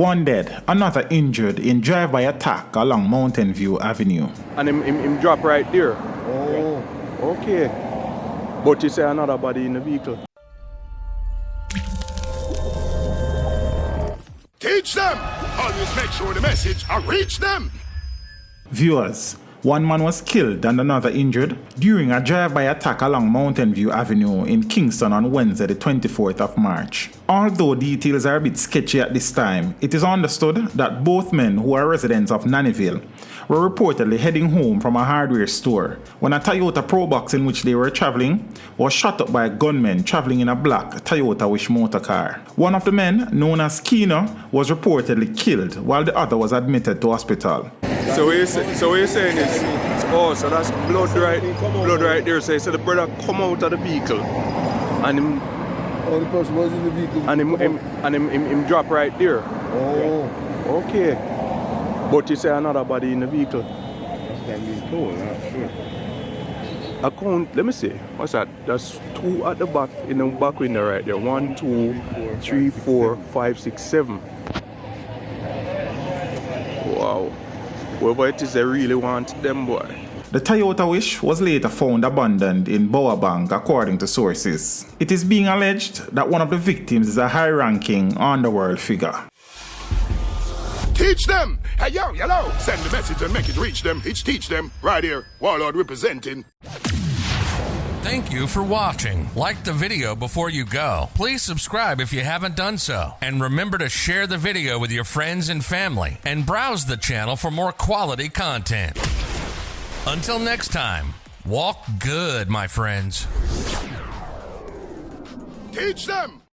One dead, another injured in drive-by attack along Mountain View Avenue. And him drop right there. Oh. Okay. But you say another body in the vehicle. Teach them! Always make sure the message will reach them! Viewers, one man was killed and another injured during a drive-by attack along Mountain View Avenue in Kingston on Wednesday the 24th of March. Although details are a bit sketchy at this time, it is understood that both men, who are residents of Nannyville, were reportedly heading home from a hardware store when a Toyota Probox in which they were traveling was shot up by gunmen traveling in a black Toyota Wish motor car. One of the men, known as Keener, was reportedly killed while the other was admitted to hospital. So what you're saying is, oh, so that's blood right there. So you said the brother come out of the vehicle and him. Oh, the person was in the vehicle. And him drop right there. Oh. Okay. But you say another body in the vehicle. That's not being told, sure. Account, let me see. What's that? That's two at the back, in the back window right there. 1, 2, 3, 4, 5, 6, 7. Wow. Whoever it is, they really want them, boy. The Toyota Wish was later found abandoned in Bowerbank, according to sources. It is being alleged that one of the victims is a high-ranking underworld figure. Teach them! Hey, yo, hello! Send the message and make it reach them. It's teach them. Right here, Warlord representing. Thank you for watching. Like the video before you go. Please subscribe if you haven't done so. And remember to share the video with your friends and family. And browse the channel for more quality content. Until next time, walk good, my friends. Teach them!